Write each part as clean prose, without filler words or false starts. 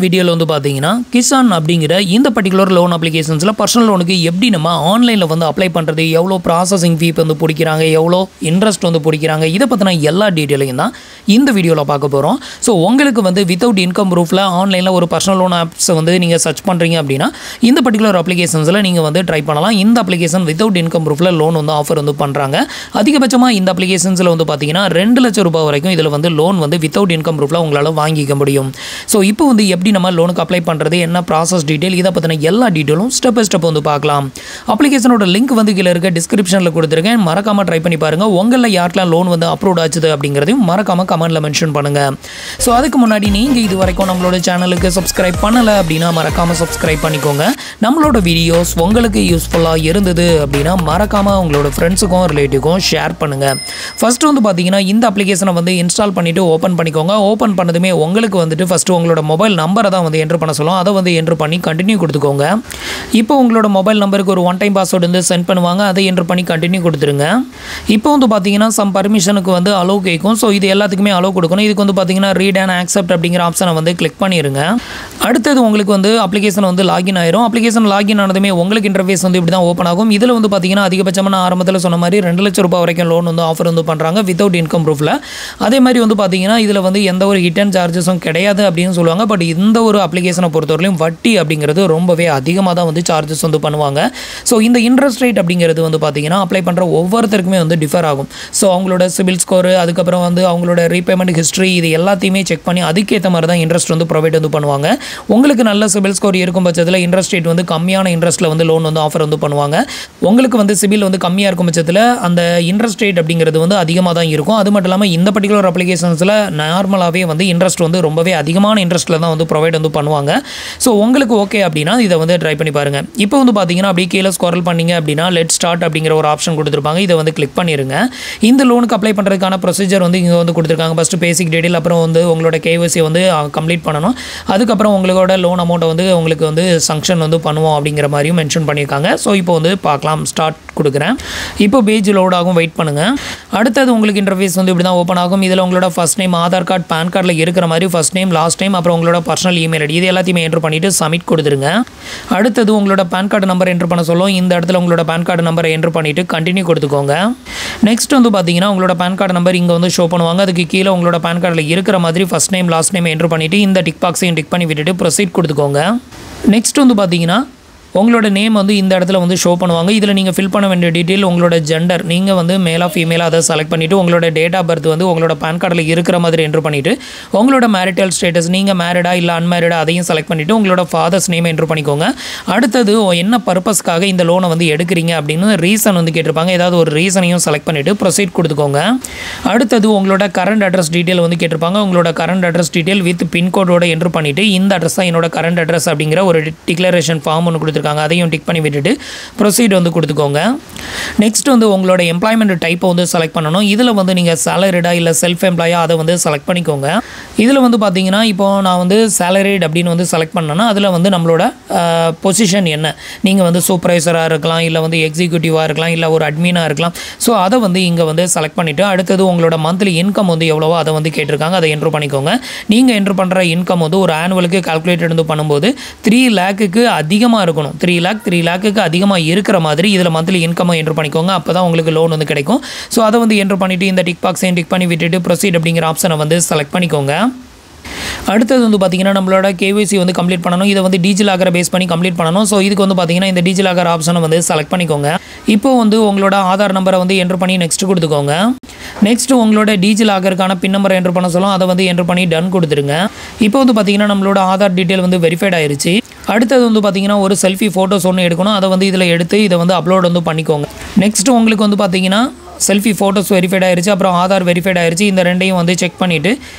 வீடியோல வந்து பாத்தீங்கன்னா கிசான் அப்படிங்கிற இந்த பர்టిక్యులர் லோன் அப்ளிகேஷன்ஸ்ல பர்சனல் லோனுக்கு எப்படி நம்ம ஆன்லைன்ல வந்து அப்ளை பண்றது, எவ்வளவு ப்ராசசிங் ஃபீ வந்து பிடிக்கிறாங்க, எவ்வளவு இன்ட்ரெஸ்ட் வந்து பிடிக்கிறாங்க, இத பத்தின எல்லா டீடைலையும் தான் இந்த வீடியோல பார்க்க போறோம். சோ உங்களுக்கு வந்து வித்அவுட் இன்கம் ப்ரூஃப்ல ஆன்லைன்ல ஒரு பர்சனல் லோன் ஆப்ஸ் வந்து நீங்க சர்ச் பண்றீங்க அப்படினா இந்த பர்టిక్యులர் அப்ளிகேஷன்ஸ்ல நீங்க வந்து ட்ரை பண்ணலாம். இந்த அப்ளிகேஷன் வித்அவுட் இன்கம் ப்ரூஃப்ல லோன் வந்து ஆஃபர் வந்து பண்றாங்க. அதிகபட்சமா இந்த அப்ளிகேஷன்ஸ்ல வந்து பாத்தீங்கன்னா 2 லட்சம் ரூபாய் வரைக்கும் இதுல வந்து லோன் வந்து வித்அவுட் இன்கம் ப்ரூஃப்ல உங்களால வாங்கிக்க முடியும். சோ இப்போ வந்து எப்படி நம்ம லோனுக்கு அப்ளை பண்றது, என்ன ப்ராசஸ் டீடைல், இத பத்தின எல்லா டீடைலும் ஸ்டெப் பை ஸ்டெப் வந்து பார்க்கலாம். அப்ளிகேஷனோட லிங்க் வந்து கீழ இருக்க டிஸ்கிரிப்ஷன்ல கொடுத்திருக்கேன். மறக்காம ட்ரை பண்ணி பாருங்க. உங்கள யார்ட்டலாம் லோன் வந்து அப்ரூவ் ஆச்சுது அப்படிங்கறதையும் மறக்காம கமெண்ட்ல மென்ஷன் பண்ணுங்க. சோ அதுக்கு முன்னாடி நீங்க இது வரைக்கும் நம்மளோட சேனலுக்கு சப்ஸ்கிரைப் பண்ணல அப்படினா மறக்காம சப்ஸ்கிரைப் பண்ணிக்கோங்க. நம்மளோட வீடியோஸ் உங்களுக்கு யூஸ்ஃபுல்லா இருந்தது அப்படினா மறக்காம உங்களோட ஃப்ரெண்ட்ஸுக்கும் ரிலேட்டிவ்க்கும் ஷேர் பண்ணுங்க. ஃபர்ஸ்ட் வந்து பாத்தீங்கன்னா இந்த அப்ளிகேஷனை வந்து இன்ஸ்டால் பண்ணிட்டு ஓபன் பண்ணிக்கோங்க. ஓபன் பண்ணதுமே உங்களுக்கு வந்துட்டு ஃபர்ஸ்ட் உங்களோட மொபைல் நம்பரை தான் வந்து என்டர் பண்ண சொல்லும். அதை வந்து என்டர் பண்ணி கண்டினியூ கொடுத்துக்கோங்க. இப்போ உங்களோட மொபைல் நம்பருக்கு ஒரு ஒன் டைம் பாஸ்வேர்டு வந்து சென்ட் பண்ணுவாங்க. அதை என்டர் பண்ணி கண்டினியூ கொடுத்துருங்க. இப்போ வந்து பார்த்தீங்கன்னா சம் பர்மிஷனுக்கு வந்து அலோவ் கேட்கும். ஸோ இது எல்லாத்துக்குமே அலோவ் கொடுக்கணும். இதுக்கு வந்து பார்த்தீங்கன்னா ரீட் அண்ட் ஆக்செப்ட் அப்படிங்கிற ஆப்ஷனை வந்து கிளிக் பண்ணிடுங்க. அடுத்தது உங்களுக்கு வந்து அப்ளிகேஷன் வந்து லாகின் ஆயிரும். அப்ளிகேஷன் லாகின் ஆனதுமே உங்களுக்கு இன்டர்ஃபேஸ் வந்து இப்படி தான் ஓப்பன் ஆகும். இதில் வந்து பார்த்தீங்கன்னா அதிகபட்சமான ஆரம்பத்தில் சொன்ன மாதிரி 2 லட்சம் ரூபாய் வரைக்கும் லோன் வந்து ஆஃபர் வந்து பண்ணுறாங்க வித்அவுட் இன்கம் ப்ரூஃபில். அதே மாதிரி வந்து பார்த்தீங்கன்னா இதில் வந்து எந்த ஒரு ஹிடன் சார்ஜஸும் கிடையாது அப்படின்னு சொல்லுவாங்க. பட் இந்த ஒரு அப்ளிகேஷனை பொறுத்தவரையிலும் வட்டி அப்படிங்கிறது ரொம்பவே அதிகமாக தான் வந்து சார்ஜஸ் வந்து பண்ணுவாங்க. ஸோ இந்த இன்ட்ரெஸ்ட் ரேட் அப்படிங்கிறது வந்து பார்த்தீங்கன்னா அப்ளை பண்ணுற ஒவ்வொருத்தருக்குமே வந்து டிஃபர் ஆகும். ஸோ அவங்களோட சிபில் ஸ்கோர், அதுக்கப்புறம் வந்து அவங்களோட ரீபேமெண்ட் ஹிஸ்ட்ரி, இது எல்லாத்தையுமே செக் பண்ணி அதுக்கேற்ற மாதிரி தான் இன்ட்ரெஸ்ட் வந்து ப்ரொவைட் வந்து பண்ணுவாங்க. உங்களுக்கு நல்ல சிபில் ஸ்கோர் இருக்கும் பட்சத்தில் இன்ட்ரெஸ்ட் ரேட் வந்து கம்மியான இன்ட்ரெஸ்ட்டில் வந்து லோன் வந்து ஆஃபர் வந்து பண்ணுவாங்க. உங்களுக்கு வந்து சிபில் வந்து கம்மியாக இருக்கும் பட்சத்தில் அந்த இன்ட்ரெஸ்ட் ரேட் அப்படிங்கிறது வந்து அதிகமாக தான் இருக்கும். அது மட்டும் இல்லாமல் இந்த பர்టిక్యులர் அப்ளிகேஷன்ஸில் நார்மலாகவே வந்து இன்ட்ரெஸ்ட் வந்து ரொம்பவே அதிகமான இன்ட்ரெஸ்ட்டில் தான் வந்து ப்ரொவைட் வந்து பண்ணுவாங்க. ஸோ உங்களுக்கு ஓகே அப்படின்னா இதை வந்து ட்ரை பண்ணி பாருங்க. இப்போ வந்து பார்த்தீங்கன்னா அப்படியே கீழே ஸ்க்ரால் பண்ணீங்க அப்படின்னா லெட் ஸ்டார்ட் அப்படிங்கிற ஒரு ஆப்ஷன் கொடுத்துருப்பாங்க. இதை வந்து கிளிக் பண்ணிடுங்க. இந்த லோனுக்கு அப்ளை பண்ணுறதுக்கான ப்ரொசீஜர் வந்து இங்கே வந்து கொடுத்துருக்காங்க. ஃபஸ்ட்டு பேசிக் டீடைல், அப்புறம் வந்து உங்களோட கேஒய்சி வந்து கம்ப்ளீட் பண்ணணும். அதுக்கப்புறம் உங்களோட லோன் அமௌண்ட்டை வந்து உங்களுக்கு வந்து சங்ஷன் வந்து பண்ணுவோம் அப்படிங்கிற மாதிரியும் மென்ஷன் பண்ணியிருக்காங்க. ஸோ இப்போ வந்து பார்க்கலாம். ஸ்டார்ட் கொடுக்குறேன். இப்போ பேஜ் லோட் ஆகும், வெயிட் பண்ணுங்கள். அடுத்தது உங்களுக்கு இன்டர்ஃபேஸ் வந்து இப்படி தான் ஓப்பன் ஆகும். இதில் உங்களோட first name Aadhaar card, PAN கார்டில் இருக்கிற மாதிரி ஃபர்ஸ்ட் நேம், லாஸ்ட் நேம், அப்புறம் உங்களோட பர்சனல் இமெயில் ஐடி, இது எல்லாத்தையுமே என்டர் பண்ணிவிட்டு சப்மிட் கொடுத்துருங்க. அடுத்தது உங்களோட பேன் கார்டு நம்பர் என்டர் பண்ண சொல்லும். இந்த இடத்துல உங்களோட பேன் கார்டு நம்பரை என்டர் பண்ணிவிட்டு கண்டினியூ கொடுத்துக்கோங்க. நெக்ஸ்ட் வந்து பார்த்தீங்கன்னா உங்களோட பேன் கார்டு நம்பர் இங்கே வந்து ஷோ பண்ணுவாங்க. அதுக்கு கீழே உங்களோட பேன் கார்டில் இருக்கிற மாதிரி first name, last name enter பண்ணிவிட்டு இந்த டிக் பாக்ஸையும் டிக் பண்ணி விட்டுட்டு ப்ரொசீட் கொடுத்துக்கோங்க. நெக்ஸ்ட் வந்து பார்த்தீங்கன்னா உங்களோட நேம் வந்து இந்த இடத்துல வந்து ஷோ பண்ணுவாங்க. இதில் நீங்கள் ஃபில் பண்ண வேண்டிய டீட்டெயில் உங்களோட ஜெண்டர், நீங்கள் வந்து மேலா ஃபீமேலாக அதை செலக்ட் பண்ணிவிட்டு உங்களோட டேட் ஆஃப் பர்த் வந்து உங்களோட பேன் கார்டில் இருக்கிற மாதிரி என்டர் பண்ணிவிட்டு உங்களோட மேரிட்டல் ஸ்டேட்டஸ், நீங்கள் மேரிடா இல்லை அன்மேரிடா அதையும் செலக்ட் பண்ணிவிட்டு உங்களோட ஃபாதர்ஸ் நேம் என்டர் பண்ணிக்கோங்க. அடுத்தது என்ன பர்பஸ்க்காக இந்த லோனை வந்து எடுக்கிறீங்க அப்படின்னு ரீசன் வந்து கேட்டிருப்பாங்க. ஏதாவது ஒரு ரீசனையும் செலக்ட் பண்ணிவிட்டு ப்ரொசீட் கொடுத்துக்கோங்க. அடுத்தது உங்களோட கரண்ட் அட்ரஸ் டீட்டெயில் வந்து கேட்டிருப்பாங்க. உங்களோட கரண்ட் அட்ரஸ் டீட்டெயில் வித் பின்கோடோட என்டர் பண்ணிவிட்டு இந்த அட்ரஸ் தான் என்னோட கரண்ட் அட்ரஸ் அப்படிங்கிற ஒரு டிக்ளரேஷன் ஃபார்ம் ஒன்று கொடுத்துருக்காங்க. அதையும் டிக் பண்ணி விட்டுட்டு ப்ரொசீட் வந்து கொடுத்துக்கோங்க. நெக்ஸ்ட் வந்து உங்களோட எம்ப்ளாய்மெண்ட் டைப்பை வந்து செலக்ட் பண்ணணும். இதில் வந்து நீங்கள் சேலரிடா இல்லை செல்ஃப் எம்ப்ளாயா அதை வந்து செலக்ட் பண்ணிக்கோங்க. இதில் வந்து பார்த்தீங்கன்னா இப்போ நான் வந்து சேலரிட் அப்படின்னு வந்து செலக்ட் பண்ணேன்னா அதில் வந்து நம்மளோட பொசிஷன் என்ன, நீங்கள் வந்து சூப்பர்வைசராக இருக்கலாம், இல்லை வந்து எக்ஸிக்யூட்டிவாக இருக்கலாம், இல்லை ஒரு அட்மினாக இருக்கலாம். ஸோ அதை வந்து இங்கே வந்து செலக்ட் பண்ணிவிட்டு அடுத்தது உங்களோட மந்த்லி இன்கம் வந்து எவ்வளவோ அதை வந்து கேட்டிருக்காங்க. அதை என்ட்ரு பண்ணிக்கோங்க. நீங்கள் என்ட்ரு பண்ணுற இன்கம் வந்து ஒரு ஆனுவலுக்கு கால்குலேட்டட் வந்து பண்ணும்போது 3 லேக்குக்கு அதிகமாக இருக்கணும். 3 லேக்குக்கு அதிகமாக இருக்கிற மாதிரி இதில் மந்த்லி இன்கம்மை என்ட்ரு பண்ணிக்கோங்க. அப்போ தான் உங்களுக்கு லோன் வந்து கிடைக்கும். ஸோ அதை வந்து என்ட்ரு பண்ணிவிட்டு இந்த டிக் பாக்ஸையும் டிக் பண்ணி விட்டுட்டு ப்ரொசீட் அப்படிங்கிற ஆப்ஷனை வந்து செலக்ட் பண்ணிக்கோங்க. அடுத்தது வந்து பார்த்தீங்கன்னா நம்மளோட கேஒய்சி வந்து கம்ப்ளீட் பண்ணணும். இதை வந்து டிஜிலாக்கரை பேஸ் பண்ணி கம்ப்ளீட் பண்ணணும். ஸோ இதுக்கு வந்து பார்த்தீங்கன்னா இந்த டிஜிலாக்கர் ஆப்ஷனை வந்து செலக்ட் பண்ணிக்கோங்க. இப்போ வந்து உங்களோட ஆதார் நம்பரை வந்து என்ட்ரு பண்ணி நெக்ஸ்ட் கொடுத்துக்கோங்க. நெக்ஸ்ட் உங்களோட டிஜிலாக்கருக்கான பின் நம்பரை என்ட்ரு பண்ண சொல்லும். அதை வந்து என்ட்ரு பண்ணி டன் கொடுத்துருங்க. இப்போ வந்து பார்த்தீங்கன்னா நம்மளோட ஆதார் டீட்டெயில் வந்து வெரிஃபைட் ஆயிருச்சு. அடுத்தது வந்து பார்த்தீங்கன்னா ஒரு செல்ஃபி ஃபோட்டோஸ் ஒன்று எடுக்கணும். அதை வந்து இதில் எடுத்து இதை வந்து அப்லோட் வந்து பண்ணிக்கோங்க. நெக்ஸ்ட் உங்களுக்கு வந்து பார்த்தீங்கன்னா செல்ஃபி ஃபோட்டோஸ் வெரிஃபைட் ஆயிருச்சு, அப்புறம் ஆதார் வெரிஃபைட் ஆயிருச்சு. இந்த ரெண்டையும் வந்து செக் பண்ணிவிட்டு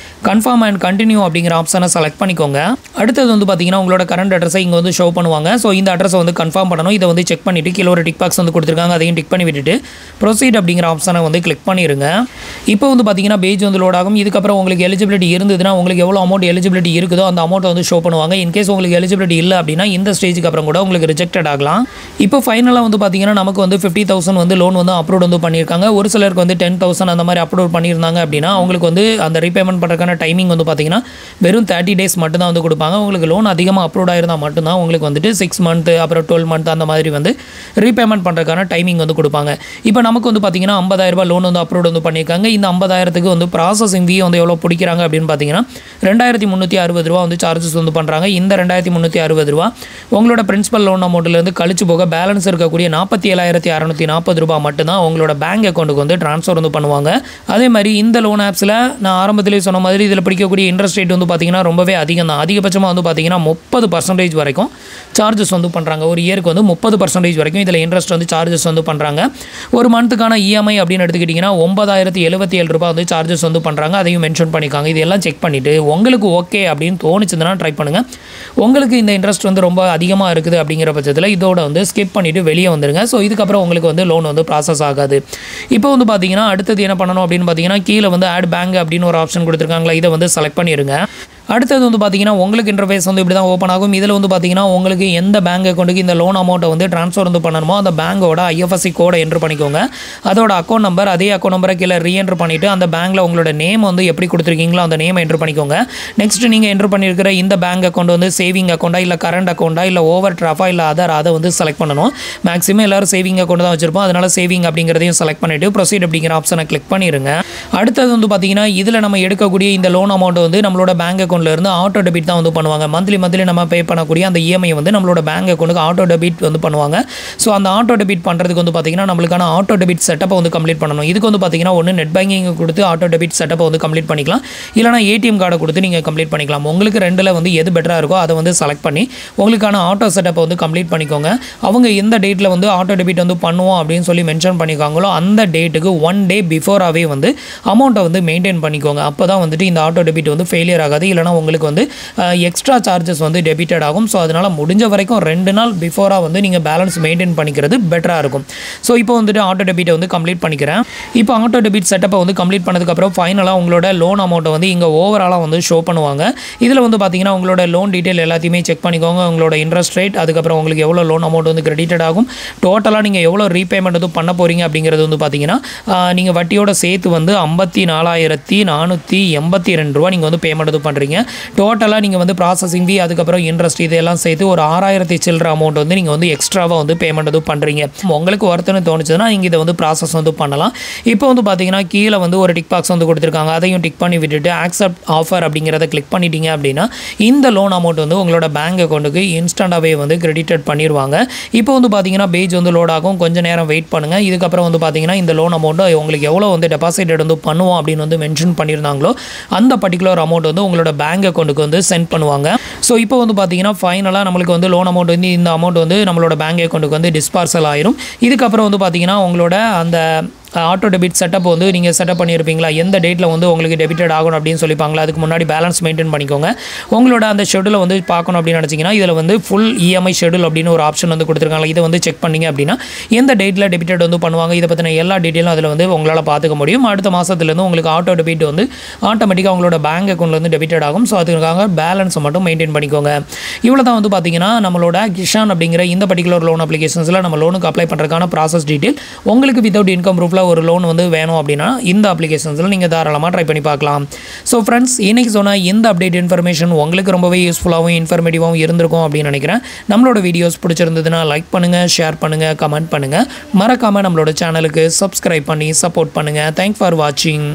கன்ஃபார்ம் அண்ட் கண்டினியூ அப்படிங்கிற ஆப்ஷனை செலக்ட் பண்ணிக்கோங்க. அடுத்தது வந்து பார்த்தீங்கன்னா உங்களோட கரண்ட் அட்ரஸை இங்கே வந்து ஷோ பண்ணுவாங்க. ஸோ இந்த அட்ரஸை வந்து கன்ஃபார்ம் பண்ணணும். இதை வந்து செக் பண்ணிவிட்டு கீழே ஒரு டிக் பாக்ஸ் வந்து கொடுத்துருக்காங்க. அதையும் டிக் பண்ணி விட்டுட்டு ப்ரொசீட் அப்படிங்கிற ஆப்ஷனை வந்து கிளிக் பண்ணிடுங்க. இப்போ வந்து பார்த்தீங்கன்னா பேஜ் வந்து லோட் ஆகும். இதுக்கப்புறம் உங்களுக்கு எலிஜிபிலிட்டி இருந்ததுன்னா உங்களுக்கு எவ்வளோ அமௌண்ட் எலிஜிபிலிட்டி இருக்குதோ அந்த அமௌண்ட்டை வந்து ஷோ பண்ணுவாங்க. இன்கேஸ் உங்களுக்கு எலிஜிபிலிட்டி இல்லை அப்படின்னா இந்த ஸ்டேஜுக்கு அப்புறம் கூட உங்களுக்கு ரிஜெக்டட் ஆகலாம். இப்போ ஃபைனலாக வந்து பார்த்தீங்கன்னா நமக்கு வந்து 50,000 வந்து லோன் வந்து அப்ரூவ் வந்து பண்ணியிருக்காங்க. கொடுப்பாங்க. ஒரு சிலருக்கு வந்து 10,000 அந்த மாதிரி அப்லோட் பண்ணியிருந்தாங்க அப்படின்னா அவங்களுக்கு வந்து அந்த ரீபேமெண்ட் பண்ணுறதுக்கான டைமிங் வந்து பார்த்தீங்கன்னா வெறும் 30 டேஸ் மட்டும் தான் வந்து கொடுப்பாங்க. உங்களுக்கு லோன் அதிகமாக அப்லோட் ஆயிருந்தால் மட்டும்தான் உங்களுக்கு வந்துட்டு 6 மந்த் அப்புறம் 12 மந்த் அந்த மாதிரி வந்து ரீபேமெண்ட் பண்ணுறதுக்கான டைமிங் வந்து கொடுப்பாங்க. இப்போ நமக்கு வந்து பார்த்தீங்கன்னா 50,000 லோன் வந்து அப்லோட் வந்து பண்ணியிருக்காங்க. இந்த 50,000க்கு வந்து ப்ராசஸிங் ஃபீ வந்து எவ்வளோ பிடிக்கிறாங்க அப்படின்னு பார்த்தீங்கன்னா ₹2,360 வந்து சார்ஜஸ் வந்து பண்ணுறாங்க. இந்த ₹2,360 உங்களோட பிரின்சிபல் லோன் அமௌண்ட்லேருந்து கழிச்சு போக பேலன்ஸ் இருக்கக்கூடிய ₹47,640 மட்டும்தான் உங்களோட பேங்க் அக்கௌண்ட்டுக்கு வந்து ட்ரான்ஸ்ஃபர் வந்து பண்ணுவாங்க. அதே மாதிரி இந்த லோன் ஆப்ஸில் நான் ஆரம்பத்திலே சொன்ன மாதிரி இதில் பிடிக்கக்கூடிய இன்ட்ரெஸ்ட் ரேட் வந்து பார்த்தீங்கன்னா ரொம்பவே அதிகம் தான். அதிகபட்சமாக வந்து பார்த்தீங்கன்னா 30% வரைக்கும் சார்ஜஸ் வந்து பண்ணுறாங்க. ஒரு இயருக்கு வந்து 30% வரைக்கும் இதில் இன்ட்ரெஸ்ட் வந்து சார்ஜஸ் வந்து பண்ணுறாங்க. ஒரு மந்த்துக்கான இஎம்ஐ அப்படின்னு எடுத்துக்கிட்டிங்கன்னா ₹9,077 வந்து சார்ஜஸ் வந்து பண்ணுறாங்க. அதையும் மென்ஷன் பண்ணிக்காங்க. இதெல்லாம் செக் பண்ணிவிட்டு உங்களுக்கு ஓகே அப்படின்னு தோணுச்சுன்னா ட்ரை பண்ணுங்கள். உங்களுக்கு இந்த இன்ட்ரெஸ்ட் வந்து ரொம்ப அதிகமாக இருக்குது அப்படிங்கிற பட்சத்தில் இதோட வந்து ஸ்கிப் பண்ணிவிட்டு வெளியே வந்துடுங்க. ஸோ இதுக்கப்புறம் உங்களுக்கு வந்து லோன் வந்து ப்ராசஸ் ஆகாது. இப்போ வந்து பார்த்தீங்கன்னா அடுத்தது என்ன பண்ணணும் அப்படின்னு பார்த்தீங்கன்னா கீழே வந்து ஆட் பேங்க் அப்படின்னு ஒரு ஆப்ஷன் கொடுத்துருக்காங்களா, இதை வந்து செலக்ட் பண்ணிடுங்க. அடுத்தது வந்து பார்த்தீங்கன்னா உங்களுக்கு இன்டர்ஃபேஸ் வந்து இப்படி தான் ஓப்பன் ஆகும். இதில் வந்து பார்த்தீங்கன்னா உங்களுக்கு எந்த பேங்க் அக்கௌண்ட்டுக்கு இந்த லோன் அமௌண்ட்டை வந்து ட்ரான்ஸ்ஃபர் வந்து பண்ணணுமோ அந்த பேங்கோட IFSC கோடை என்ட்ரு பண்ணிக்கோங்க. அதோட அக்கௌண்ட் நம்பர், அதே அக்கௌண்ட் நம்பரை கீழே ரீஎன்ட்ரு பண்ணிவிட்டு அந்த பேங்க்கில் உங்களோட நேம் வந்து எப்படி கொடுத்துருக்கீங்களோ அந்த நேம் என்ட்ரு பண்ணிக்கோங்க. நெக்ஸ்ட் நீங்கள் என்ட்ரு பண்ணியிருக்கிற இந்த பேங்க் அக்கௌண்ட் வந்து சேவிங் அக்கௌண்ட்டா இல்லை கரண்ட் அக்கௌண்ட்டா இல்லை ஓவர் டிராஃபா இல்லை அதை வந்து செலக்ட் பண்ணணும். மேக்ஸிமம் எல்லாரும் சேவிங் அக்கௌண்ட் தான் வச்சிருப்போம். அதனால் சேவிங் அப்படிங்கிறதையும் செலக்ட் பண்ணிவிட்டு ப்ரொசீட் அப்படிங்கிற ஆப்ஷனை கிளிக் பண்ணிடுங்க. அடுத்தது வந்து பார்த்தீங்கன்னா இதில் நம்ம எடுக்கக்கூடிய இந்த லோன் அமௌண்ட் வந்து நம்மளோட பேங்க் அக்கௌண்ட்லேருந்து ஆட்டோ டெபிட் தான் வந்து பண்ணுவாங்க. மந்த்லி நம்ம பே பண்ணக்கூடிய அந்த இஎம்ஐ வந்து நம்மளோட பேங்க் அக்கௌண்ட்டுக்கு ஆட்டோ டெபிட் வந்து பண்ணுவாங்க. ஸோ அந்த ஆட்டோ டெபிட் பண்ணுறதுக்கு வந்து பார்த்தீங்கன்னா நம்மளுக்கான ஆட்டோ டெபிட் செட்டப்பை வந்து கம்ப்ளீட் பண்ணணும். இதுக்கு வந்து பார்த்தீங்கன்னா ஒன்று நெட் பேங்கிங் கொடுத்து ஆட்டோ டெபிட் செட்டப்பை வந்து கம்ப்ளீட் பண்ணிக்கலாம். இல்லைனா ஏடிஎம் கார்டை கொடுத்து நீங்கள் கம்ப்ளீட் பண்ணிக்கலாம். உங்களுக்கு ரெண்டில் வந்து எது பெட்டராக இருக்கோ அதை வந்து செலக்ட் பண்ணி உங்களுக்கான ஆட்டோ செட்டப்பை வந்து கம்ப்ளீட் பண்ணிக்கோங்க. அவங்க எந்த டேட்டில் வந்து ஆட்டோ டெபிட் வந்து பண்ணுவோம் அப்படின்னு சொல்லி மென்ஷன் பண்ணிக்காங்களோ அந்த டேட்டுக்கு 1 டே பிஃபோராகவே வந்து அமௌண்ட்டை வந்து மெயின்டைன் பண்ணிக்கோங்க. அப்போ தான் வந்துட்டு இந்த ஆட்டோ டெபிட் வந்து ஃபெயிலியர் ஆகாது. இல்லைனா உங்களுக்கு வந்து எக்ஸ்ட்ரா சார்ஜஸ் வந்து டெபிட்டட் ஆகும். ஸோ அதனால் முடிஞ்ச வரைக்கும் 2 நாள் பிஃபோராக வந்து நீங்கள் பேலன்ஸ் மெயின்டைன் பண்ணிக்கிறது பெட்டராக இருக்கும். ஸோ இப்போ வந்துட்டு ஆட்டோ டெபிட்டை வந்து கம்ப்ளீட் பண்ணிக்கிறேன். இப்போ ஆட்டோ டெபிட் செட்டப்பை வந்து கம்ப்ளீட் பண்ணதுக்கப்புறம் ஃபைனலாக உங்களோட லோன் அமௌண்ட்டை வந்து இங்கே ஓவராலாக வந்து ஷோ பண்ணுவாங்க. இதில் வந்து பார்த்தீங்கன்னா உங்களோட லோன் டீட்டெயில் எல்லாத்தையுமே செக் பண்ணிக்கோங்க. உங்களோட இன்ட்ரெஸ்ட் ரேட், அதுக்கப்புறம் உங்களுக்கு எவ்வளோ லோன் அமௌண்ட் வந்து கிரெடிட்டட் ஆகும், டோட்டலாக நீங்கள் எவ்வளோ ரீபேமெண்ட் வந்து பண்ண போகிறீங்க அப்படிங்கிறது வந்து பார்த்தீங்கன்னா நீங்கள் வட்டியோட சேர்த்து வந்து ₹54,482 நீங்கள் வந்து பேமெண்ட் வந்து பண்ணுறீங்க. டோட்டலாக நீங்கள் வந்து ப்ராசஸிங் ஃபீ அதுக்கப்புறம் இன்ட்ரெஸ்ட் இதெல்லாம் சேர்த்து ஒரு 6,000 சில்லற அமௌண்ட் வந்து நீங்கள் வந்து எக்ஸ்ட்ராவாக வந்து பேமெண்ட் வந்து பண்ணுறீங்க. உங்களுக்கு ஒருத்தன்னு தோணுச்சுன்னா நீங்கள் இதை வந்து ப்ராசஸ் வந்து பண்ணலாம். இப்போ வந்து பார்த்தீங்கன்னா கீழே வந்து ஒரு டிக் பாக்ஸ் வந்து கொடுத்துருக்காங்க. அதையும் டிக் பண்ணி விட்டுட்டு ஆக்செப்ட் ஆஃபர் அப்படிங்கிறத கிளிக் பண்ணிட்டீங்க அப்படின்னா இந்த லோன் அமௌண்ட் வந்து உங்களோட பேங்க் அக்கௌண்ட்டுக்கு இன்ஸ்டண்ட்டாகவே வந்து கிரெடிட்டட் பண்ணிடுவாங்க. இப்போ வந்து பார்த்தீங்கன்னா பேஜ் வந்து லோட் ஆகும். கொஞ்சம் நேரம் வெயிட் பண்ணுங்கள். இதுக்கப்புறம் வந்து பார்த்தீங்கன்னா இந்த லோன் அமௌண்ட்டு உங்களுக்கு எவ்வளோ வந்து டெபாசிட் வந்து பண்ணுவோம் அப்படின்னு வந்து மென்ஷன் பண்ணியிருந்தாங்களோ அந்த பர்டிகுலர் அமௌண்ட் வந்து உங்களோட பேங்க் அக்கௌண்ட்டுக்கு வந்து சென்ட் பண்ணுவாங்க. ஸோ இப்போ வந்து பார்த்தீங்கன்னா ஃபைனலாக நம்மளுக்கு வந்து லோன் அமௌண்ட் வந்து இந்த அமௌண்ட் வந்து நம்மளோட பேங்க் அக்கௌண்ட்டுக்கு வந்து டிஸ்பார்சல் ஆயிரும். இதுக்கப்புறம் வந்து பார்த்தீங்கன்னா உங்களோட அந்த ஆட்டோ டெபிட் செட்டப் வந்து நீங்கள் செட்டப் பண்ணியிருப்பீங்களா, எந்த டேட்டில் வந்து உங்களுக்கு டெபிட்டட் ஆகணும் அப்படின்னு சொல்லிப்பாங்களா, அதுக்கு முன்னாடி பேலன்ஸ் மெயின்டைன் பண்ணிக்கோங்க. உங்களோட அந்த ஷெடியூலை வந்து பார்க்கணும் அப்படின்னு நினச்சிங்கன்னா இதில் வந்து ஃபுல் இஎம்ஐ ஷெடியூல் அப்படின்னு ஒரு ஆப்ஷன் வந்து கொடுத்துருக்காங்க. இதை வந்து செக் பண்ணிங்க அப்படின்னா எந்த டேட்டில் டெபிட்டட் வந்து பண்ணுவாங்க இதை பற்றின எல்லா டீட்டெயிலும் அதில் வந்து உங்களால் பார்த்துக்க முடியும். அடுத்த மாதத்துலேருந்து உங்களுக்கு ஆட்டோ டெபிட் வந்து ஆட்டோமேட்டிக்காக உங்களோட பேங்க் அக்கௌண்ட்டில் வந்து டெபிட்டட் ஆகும். ஸோ அதுக்காக பேலன்ஸை மட்டும் மெயின்டைன் பண்ணிக்கோங்க. இவ்வளோ தான் வந்து பார்த்தீங்கன்னா நம்மளோட கிஷான் அப்படிங்கிற இந்த பர்டிகுலர் லோன் அப்ளிகேஷன்ஸில் நம்ம லோனுக்கு அப்ளை பண்ணுறதுக்கான ப்ராசஸ் டீட்டெயில். உங்களுக்கு வித்தவுட் இன்கம் ப்ரூஃபில் ஒரு லோன் வந்து வேணும் அப்படின்னா இந்த அப்ளிகேஷன்ஸில் நீங்கள் தாராளமாக ட்ரை பண்ணி பார்க்கலாம். ஸோ ஃப்ரெண்ட்ஸ், இன்றைக்கி சொன்ன இந்த அப்டேட் இன்ஃபர்மேஷன் உங்களுக்கு ரொம்பவே யூஸ்ஃபுல்லாகவும் இன்ஃபர்மேட்டிவாகவும் இருந்திருக்கும் அப்படின்னு நினைக்கிறேன். நம்மளோட வீடியோஸ் பிடிச்சிருந்ததுன்னா லைக் பண்ணுங்கள், ஷேர் பண்ணுங்கள், கமெண்ட் பண்ணுங்கள். மறக்காமல் நம்மளோட சேனலுக்கு சப்ஸ்கிரைப் பண்ணி சப்போர்ட் பண்ணுங்கள். தேங்க்ஸ் ஃபார் வாட்சிங்.